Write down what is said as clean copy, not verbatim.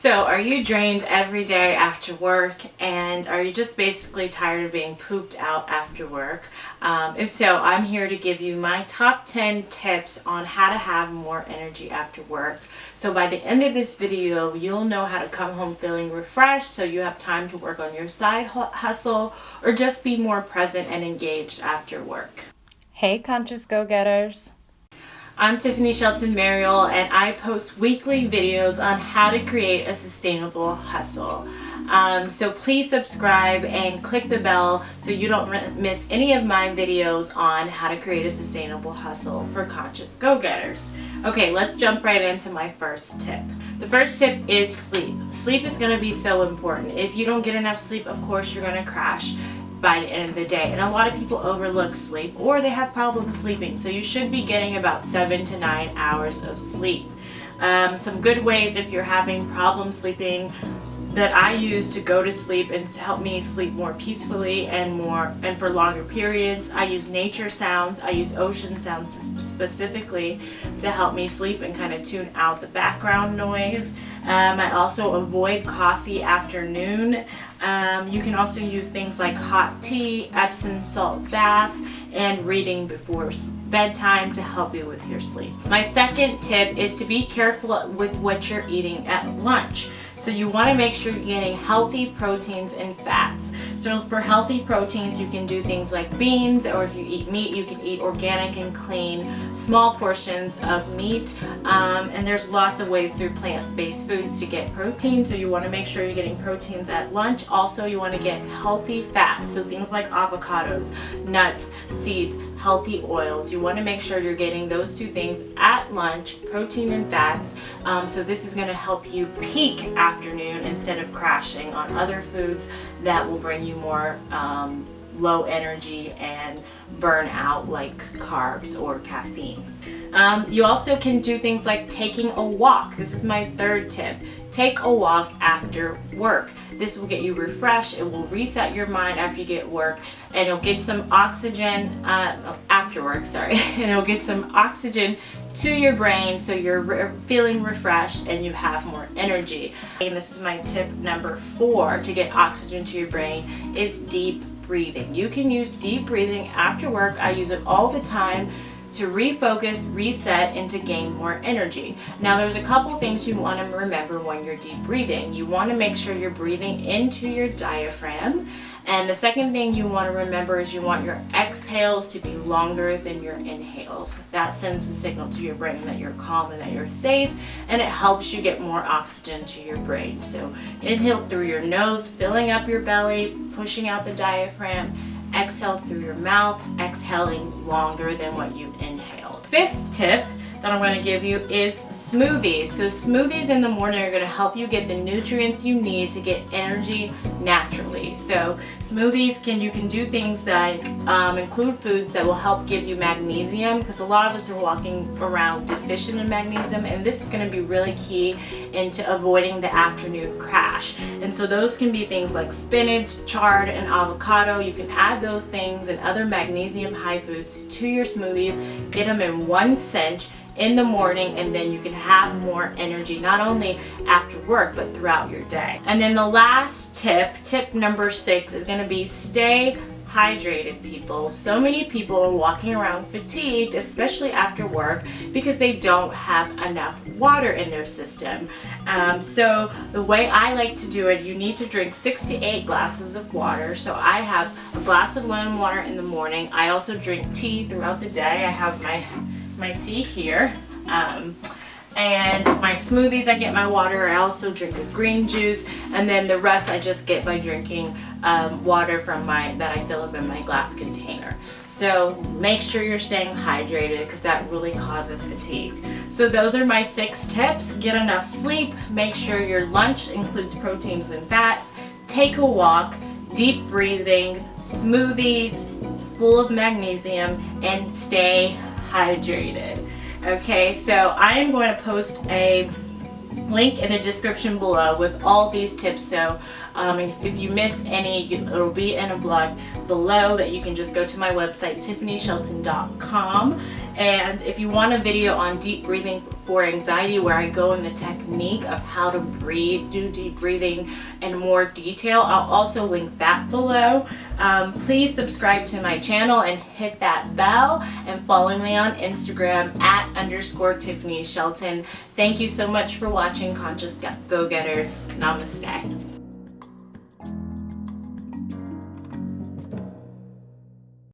So, are you drained every day after work, and are you just basically tired of being pooped out after work? If so, I'm here to give you my top 10 tips on how to have more energy after work. So by the end of this video, you'll know how to come home feeling refreshed so you have time to work on your side hustle or just be more present and engaged after work. Hey, conscious go-getters. I'm Tiffany Shelton Mariel, and I post weekly videos on how to create a sustainable hustle. So please subscribe and click the bell so you don't miss any of my videos on how to create a sustainable hustle for conscious go-getters. Okay, let's jump right into my first tip. The first tip is sleep. Sleep is going to be so important. If you don't get enough sleep, of course you're going to crash by the end of the day, and a lot of people overlook sleep or they have problems sleeping, so you should be getting about 7 to 9 hours of sleep. Some good ways if you're having problems sleeping that I use to go to sleep and to help me sleep more peacefully and for longer periods. I use nature sounds. I use ocean sounds specifically to help me sleep and kind of tune out the background noise. I also avoid coffee after noon. You can also use things like hot tea, Epsom salt baths, and reading before bedtime to help you with your sleep. My second tip is to be careful with what you're eating at lunch. So you want to make sure you're getting healthy proteins and fats. So for healthy proteins, you can do things like beans, or if you eat meat, you can eat organic and clean, small portions of meat. And there's lots of ways through plant-based foods to get protein. So you want to make sure you're getting proteins at lunch. Also, you want to get healthy fats. So things like avocados, nuts, seeds, healthy oils. You want to make sure you're getting those two things at lunch, protein and fats. So this is going to help you peak afternoon instead of crashing on other foods that will bring you more low energy and burn out, like carbs or caffeine. You also can do things like taking a walk. This is my third tip. Take a walk after work. This will get you refreshed. It will reset your mind after you get work, and it'll get some oxygen after work, and it'll get some oxygen to your brain so you're feeling refreshed and you have more energy. And this is my tip number 4 to get oxygen to your brain is deep breathing. You can use deep breathing after work. I use it all the time to refocus, reset, and to gain more energy. Now there's a couple things you want to remember when you're deep breathing. You want to make sure you're breathing into your diaphragm. And the second thing you want to remember is you want your exhales to be longer than your inhales. That sends a signal to your brain that you're calm and that you're safe, and it helps you get more oxygen to your brain. So inhale through your nose, filling up your belly, pushing out the diaphragm. Exhale through your mouth, exhaling longer than what you inhaled. Fifth tip that I'm going to give you is smoothies. So smoothies in the morning are going to help you get the nutrients you need to get energy naturally. So smoothies you can do things like include foods that will help give you magnesium, because a lot of us are walking around deficient in magnesium, and this is going to be really key into avoiding the afternoon crash. And so those can be things like spinach, chard, and avocado. You can add those things and other magnesium high foods to your smoothies. Get them in 1 cinch in the morning, and then you can have more energy not only after work but throughout your day. And then the last tip number 6, is going to be stay hydrated, people. So many people are walking around fatigued, especially after work, because they don't have enough water in their system. So the way I like to do it, you need to drink 6 to 8 glasses of water. So I have a glass of lemon water in the morning. I also drink tea throughout the day. I have my tea here, and my smoothies, I get my water. I also drink a green juice, and then the rest I just get by drinking water from that I fill up in my glass container. So make sure you're staying hydrated, because that really causes fatigue. So those are my 6 tips. Get enough sleep, make sure your lunch includes proteins and fats, take a walk, deep breathing, smoothies full of magnesium, and stay hydrated. Okay, so I am going to post a link in the description below with all these tips. So if you miss any, it'll be in a blog below that you can just go to my website, tiffanyshelton.com. And if you want a video on deep breathing for anxiety, where I go in the technique of how to breathe, do deep breathing in more detail, I'll also link that below. Please subscribe to my channel and hit that bell, and follow me on Instagram at _Tiffany Shelton. Thank you so much for watching, Conscious Go-Getters. Namaste.